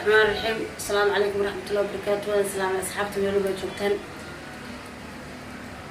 الرحمن الرحيم. السلام عليكم ورحمة الله وبركاته. السلام على أصحابتي ويلو بجوكتان.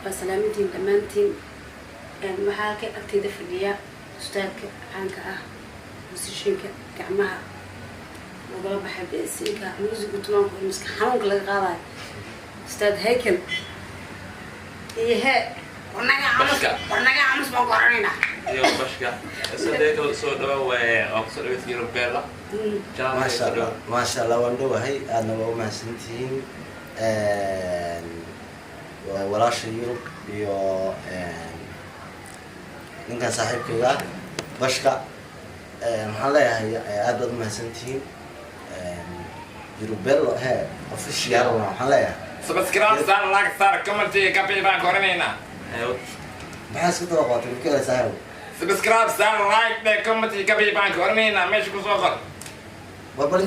فسلامتين دمانتين. محاكي أكتيد في الرياء. أستاذك عنك مسيشينك كعمها. وقال بحب السيكا موسيقى وطلعوا مسك حنوك للغاية. أستاذ هيكل. إيه ورناقة عمس بقرنينا. يو بشكا صديق صدوا وأقصد بثير بيلا ما شاء الله وندو هاي أنا وما سنتين ولا شيء يو إنك صاحب كذا بشكا محلا هي أبد ما سنتين يروبيلا هاي أوفيشيال ولا محلا سبسكرايب صار لايك صار كومنتي كابي بقرنينا بحس كده وقت كده سهل سبسكرايب صار لايك كومنتي كابي بقرنينا ماشي كوسوخر وبل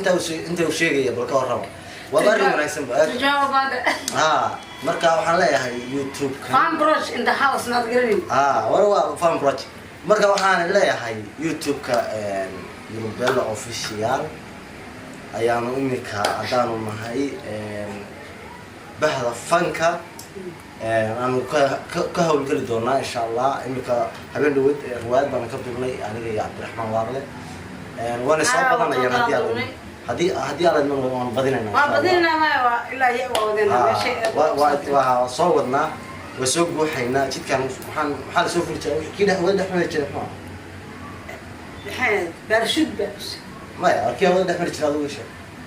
أنت وشيء بالكور ربع وبري ونحسن بقى تجاوب هذا. مركا waxaan leeyahay YouTube Farm brush in the house not green. warwa farm brush marka waxaan leeyahay YouTube ka Yurubella official ayaan umika adaanu nahay bahda fanka aanu ka hawlgali doonaa insha Allah imika habeen dhawad riwaayad baan ka duubnay aniga iyo Cabdiraxmaan Waaqle وانا صعب انا هدي على انه بدينا ما الا هي ودنا شيء صوتنا وسوق وحينا جد كان محل سوق كده ولد احمد الجرح الحين برشد بس ما يا كيف ولد احمد الجرح وش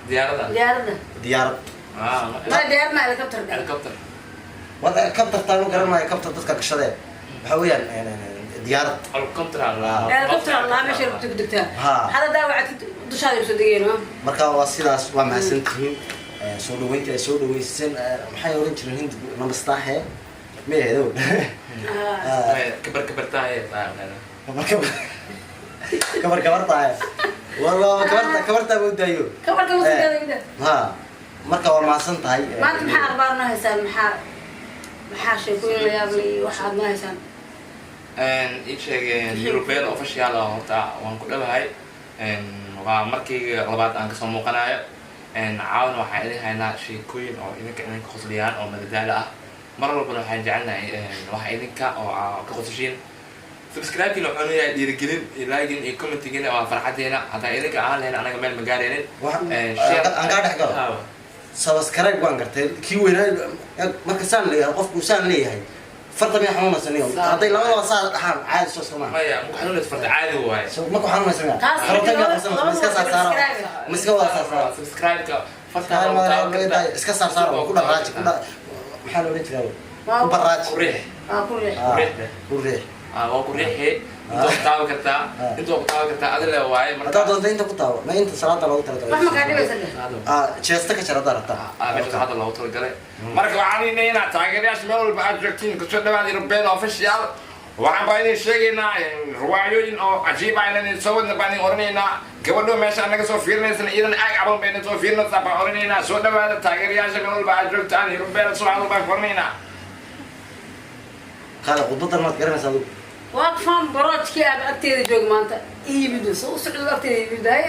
ديارة ما ديارنا هليكوبتر ولا كبتر تانو قررنا كبتر تذكر كشده حويا ديارة الكونتر الله الكونتر الله ماشي تقدرتها هذا داوعت دشاي يسدقينه marka waa sidaas waa mahadsantihiin soo dhaweynta maxay oran jireen Hind namastaahe meedo kabartaay kabartaay walaa kabarta buu ha marka waa maasan tahay maanta maxaa akhbaarna haysan maxaa sheekooyin la yaab leh waxaad ma haysan European official horta waan ku dhawahay waa markii labaad aan ka soo muuqanayo caawin waxaan idin haynaa sheekooyin oo idinka qosliyaan oo madadaalo ah mar walba waxaan jecelnahay waxa idinka oo ka qosashiin subscribe-kii wuxuu leeyahay dhiirigelin like-in iyo comment-gin waa farxadeena hadaa idinka aan leeyahay anaga meel magaaleenin aan ka dhaxgalo subscribe waan gartay kii weynaa marka saan leeyahay qofku saan leeyahay فرضا يا حمام سنيو هذي لما صار حام عادي شو اسمه ما يا مو حنون فرض عادي هو هاي ما كو حمام سنيو فرضا يا حمام مسك صار مسك صار سبسكرايب كا فرضا اسك صار كل راج كل محل وين تلاقي براج كوريح كوريح وكوريح انتو بتاعو كرتا ادله واي مرتا انت بتاعو ما انت صلاه لو ترى ما قاعد يسال جيستك شرط رتا مش هذا لو ترى marka waxaan inayna taageerayaasha meel walba aad joogtiin ku soo dhawaad European official waxaan baa idin sheegaynaa riwaayooyin oo cajiib ah inaan soo wadna baan oranaynaa gabadho meesha anaga soo fiirnaysan idan aag caban bayna soo fiirnaysaa baan oranaynaa soo dhawaada taageerayaasha meel walba aad joogtaan European soo aan baan oranaynaa kala qudada ma garanaysaa وقفهم بروتكي أكتر جوج مانتا يبدو سوسع أكتر يبدو هاي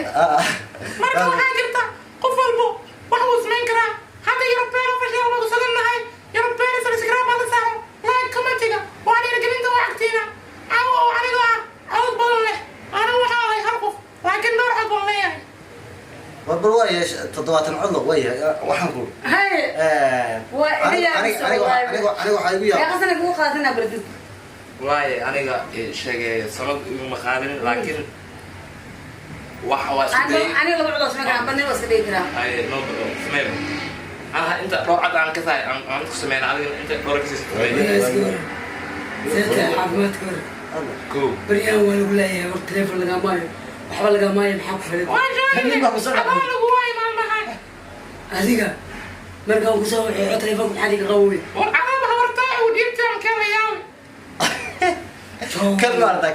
مركب حاجرتا قفل بو وحوس منكرا هذا يوروبيان فشل ما وصلنا هاي يوروبيان سبسكرايب على سامو لايك كومنتيغا وأنا رجعين تو وقتنا أو أنا أو بالله أنا وحاي هرقف لكن نروح بالله والله تضوات العضو ويا وحنقول هاي أنا وحيبيا يا قصدك مو خاطرنا بردت واي أنا شيء صمد مخابن لكن واحد أنا لو بعد اسمه كلام بني واسكت كلام أي نو سمعنا أنا أنت لو عاد عن كذا عن سمعنا على أنت لو ركزت زيت حبمت كور كو بريان ولا والتليفون لقى ماي وحبل لقى ماي محق في خليني بقى بسرعة أنا قوي ما معك هذيك مرقا وسوي تليفون حالي قوي وأنا بهورتاي وديرتي عن كذا ياوي كل مرة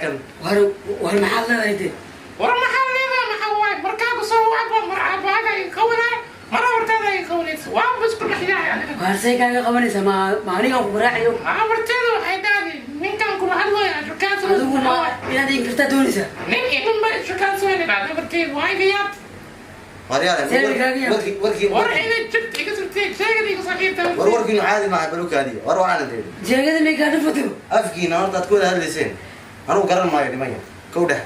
كل والمحل هيدي والمحل هذا محواي مركب سووا عبوا مرعب هذا يكونه مرة ورتاي يكونه وام بس كل حاجة يعني وارسي كان قبل سما ما أنا كم براعي ورتاي حيداني مين كان كل حد ويا شكان سوى هذا ما يعني كرتا دونيسا نين ما شكان سوى اللي بعد ورتاي واي غياب مريالة وركي ورحيلة جبت إيجا سرتيك شاقدي صحيحة وركي عادي مع بلوك هذه وروح أنا ديري جاقد اللي كان فتو أفكي نهارده تقول هذا لسين أنا وقرر ما يعني مية كوده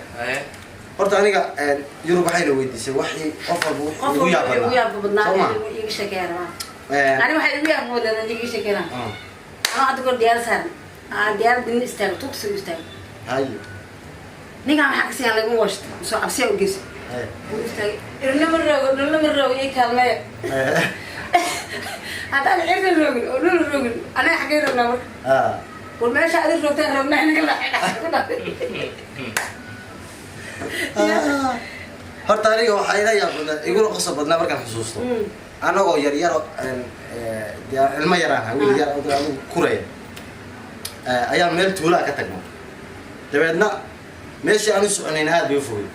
horta aniga yurub waxayna weydiisay waxii qof walba ugu yaab badnaa iga sheekeeyaan ani waxa igu yaab moodaa iga sheekeeyaan ana hadda goor diyaar saaran diyaar din istaag tuqsi istaag hayo ninga waxa ka sii lagu washto soo cabsi u gees istaag irna marro ay kaalmay hada cirka roog oo dhul roog ana xagee rabnaa marka war meesha aad roogtaan rabnaa inaga la horta aniga waxa ila yaabna iguna qosab badnaa markaan xusuusto anagoo yar yar ilma yaraan wiil yar oo anigu kuray ayaa meel tuula ka tagnay dabeedna meeshii aan soconayn aad bay fogay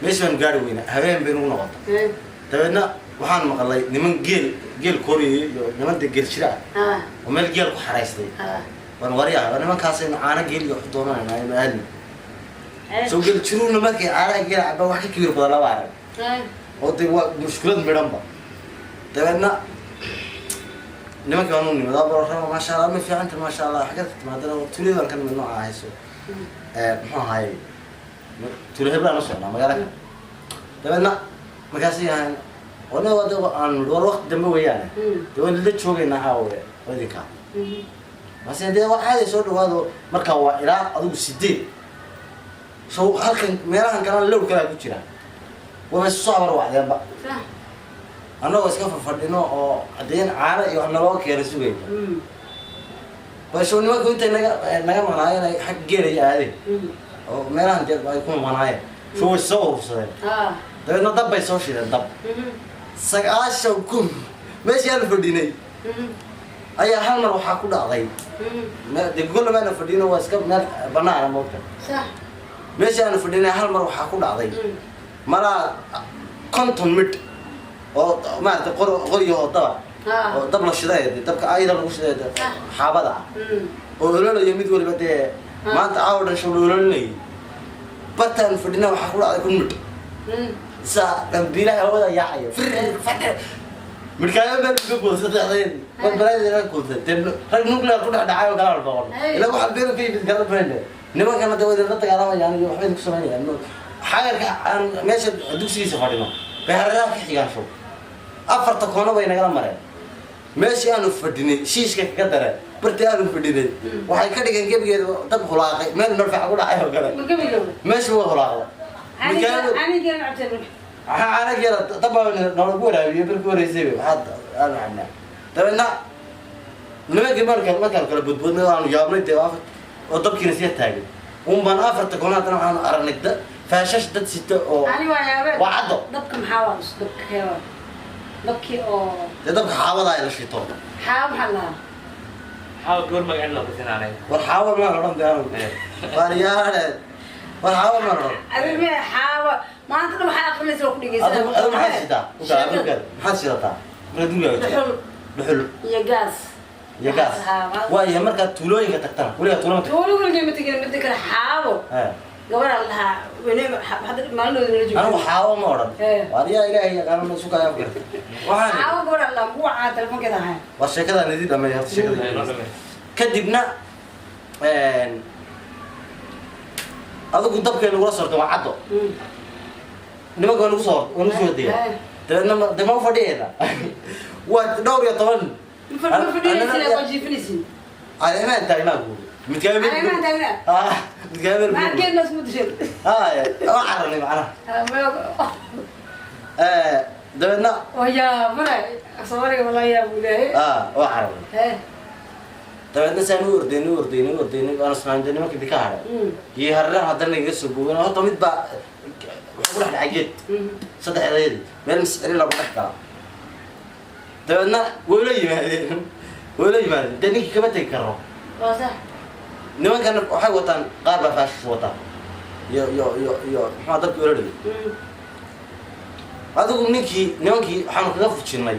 meeshii aan gaari weyna habeen bay ugu noqotay dabeedna waxaan maqlay niman geel kooriyo iyo niman geel jira oo meel geel ku xaraystay waan wariyaa nimankaas in caana geel iyo doonayna ay aadna soo gel jiruna markay caaraga aba wax ka kibir badan la waaray oo day waa mushkilad midhanba dabeedna nimanka aanu nimada baro ma sha Allah ma fiicanta ma sha Allah xagad timaadana tuulidan kan midno ahayso muxuu ahaay tuulo hebla soo magaalada dabeedna markaas yahay wana wada aan waqti dambe weeyaan dabeedna la joogayna haawe wadinka mas'aadada waxa soo dhawaado marka waa ilaa adigu 8 soo halkan meelahan garan low kala ku jira waa soo waxdeen ba anagoo iska fadhino oo adeen caana iyo anagoo keenay sugay basho nimanku inta naga manaayay xaq geeray aade oo meelahan dad ay ku manaayay soo ursadeen dabeedna dab bay soo shideen dab sagaasha ku meeshii aan fadhinay ayaa hal mar waxa ku dhacday de gol ma fadhino waa iska meel banaan moogta meeshii aan fadhinay hal mar waxa ku dhacday mala konton mid oo maarta qoriyo daba oo dab la shiday dabka ayda lagu shiday xaabada oo ololayo mid waliba de maanta aawdan soo ololay batan fadhina waxa ku dhacday kun mid sa dambiila hawada yaayo midkaaga bal ku boosadayn war balaayada ku tahay rag nuclear ku dhacay oo kala baqon ila waxa beero ka yimid kala brand nimanka dawada la dagaalamaya iyo waxay ku sameeyaan xagarka aan meesha dugsigiisa fadhino beeraha ka xigaasho afarta koono way naga mareen meeshii aanu fadhinay shiishka ka daray bartii aanu fadhinay waxay ka dhigeen gebigeeda dab khulaaqay meel marfac ku dhacay oo kale meeshii waa khulaaqay أنا كذا طبعا نقول هذي بالكورة يسوي هذا أنا عنا تبعنا لما كبر كلا بدنا أنا جابني توافق وطب كنسيت تاجي ومن آخر تكونات أنا أرنك ده فاشش ده ستة أو وعده دبك محاول دبك حيوان دبك أو دبك حاول على الشيطان حاول حلا حاول تقول ما قلنا بس أنا عليه وحاول ما رحنا ده وريان وحاول ما رحنا أبي حاول ما أنت لو حاق من سوق دقيقة هذا ما حد سدا وكذا ما حد سدا من الدنيا بحلو يا جاز يا جاز ويا مركز تولوين كتكتر ولا تولوين اللي متذكر حاول قبل لها ونيم هذا ما له نرجع أنا حاول ما أرد واريا إلهي أنا من سوق يا فكر حاول قبل لا مو على تلفون كذا هاي بس كذا نديد أما يهات شكله كدبنا هذا كنت أبكي نقول صرت وعده نما كانوا صار ونسوا ديه ده ما فدي هذا ودور يا طبعا ما فدي سلا وجي فلسين أنا ما أنت هنا أقول متكامل أنا ما أنت هنا متكامل ما كان ناس متشل ما عرفني معنا ده هنا ويا مرة صوري والله يا بولاي وعرفني ده هنا سنور دينور أنا سمعت ديني ما كده كهرة يهرّن هذا اللي يسوقه أنا طميت بقى وحول على عجيت صدق هذي ما المسألة لا بحكها ده ولا يمهد ده نيجي كم تكرر صح نما كان واحد وطن قارب فاش وطن يو ما ضرب ولا لي هذا نيجي حنا كذا فتشناي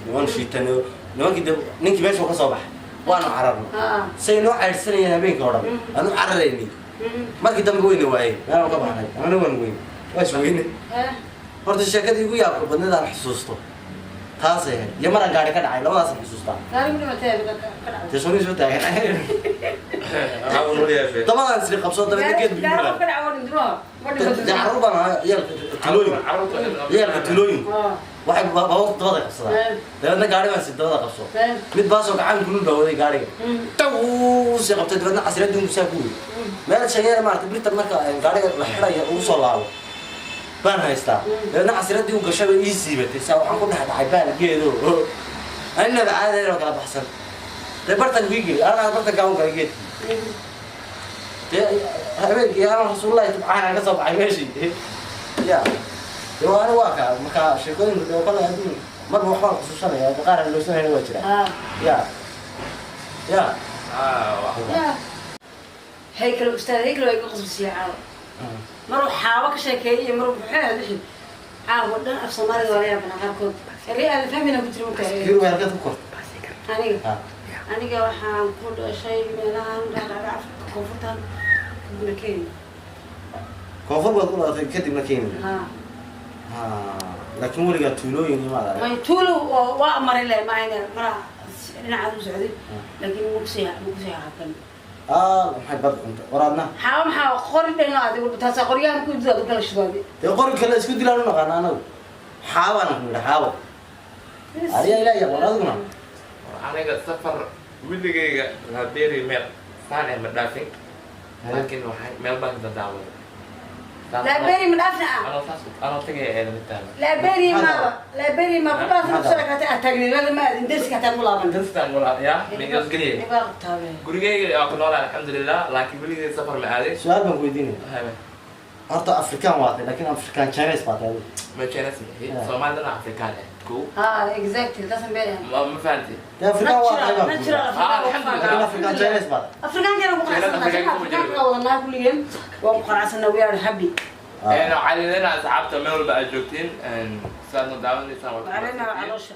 ونلشي تاني نما كده نيجي ماشي وكصباح وأنا عربنا سينو عرسني أنا بينك ورا أنا عررني ما كده بقول نواعي أنا كبحنا أنا وين واش وين horta sheekadii ugu yaabka badneed aan xasuusto taasay ahayd iyo maraan gaari ka dhacay labadaas aan xasuustaa teesoniis ma taagan dabadaan isri qabsoo dabeedna geed caruur baan ahaa ciyaalka tulooyin waxay baabuurta dabada qabsadaan dabeedna gaari baan si dabada qabso mid baasoo gacan kulul baa waday gaariga taw sii qabtay dabeedna casiraddii musaa ku weyy meel shanyeer maarata birtan marka gaariga la xidhaya ugu soo laabo baan haystaa dabeedna casiraddii u gashaba ii siibatay saa waxaan ku dhex dhacay baalgeedo annaba caadeen oo kala baxsan dee bartan wiigay anaa bartankaa u galay geedkii dee habeenkii anaa rasuulullahi tubcaanaan ka soo baxay meeshii ya dee waana waa kaa markaa sheekooyinka dee kale adduun marba waxbaan xusuusanaya qaar aan loosanayna waa jira ya ya هيكل أستاذ هيكل ويقول قصص عاو مرو حاوك شكاية مرو بحال لحد عاو ودنا في صومالي ولا يا بنا غير اللي أنا فاهمين أبو تريمو كاي كيلو هرقة تكور أنا جا وحام كل شيء ملان لا كوفرتان مكين كوفر بقول كده مكين لكن ولي قال تولو يعني ما تولو وأمر الله ما عندنا مرا أنا عادو سعودي لكن مكسيها حقا محبط أنت ورادنا حاول قرن بيننا هذا يقول بتاسع قريان كل ذا بكل شبابي يقول كلا اسكت لا نقنا أنا حاول أنا حاول أريا لا يا ورادنا أنا قد سفر ودقيقة هديري ميل ثاني مدافع لكن واحد ميل بانك تداول لا بيري من أفنى أنا تجي أنا متابع لا بيري ما كبرت نفسك أتجني لا ما ندرس كتاب ملابن درست ملابن يا من يزقني قرية أكون ولا الحمد لله لكن بلي سفر معادي سؤال بقوليني أرتا أفريقيا واحد لكن أفريقيا تشاينيز بعد ما تشاينيز هي سومالي أنا أفريقيا كو exactly ده سنبيه ما فهمتي أفريقيا واحد الحمد لله أفريقيا تشاينيز بعد أفريقيا كانوا مقرأسنا والله كل يوم ومقرأسنا ويا حبي أنا علينا أصحاب تمام بقى جوتين سنة داون سنة علينا على الشر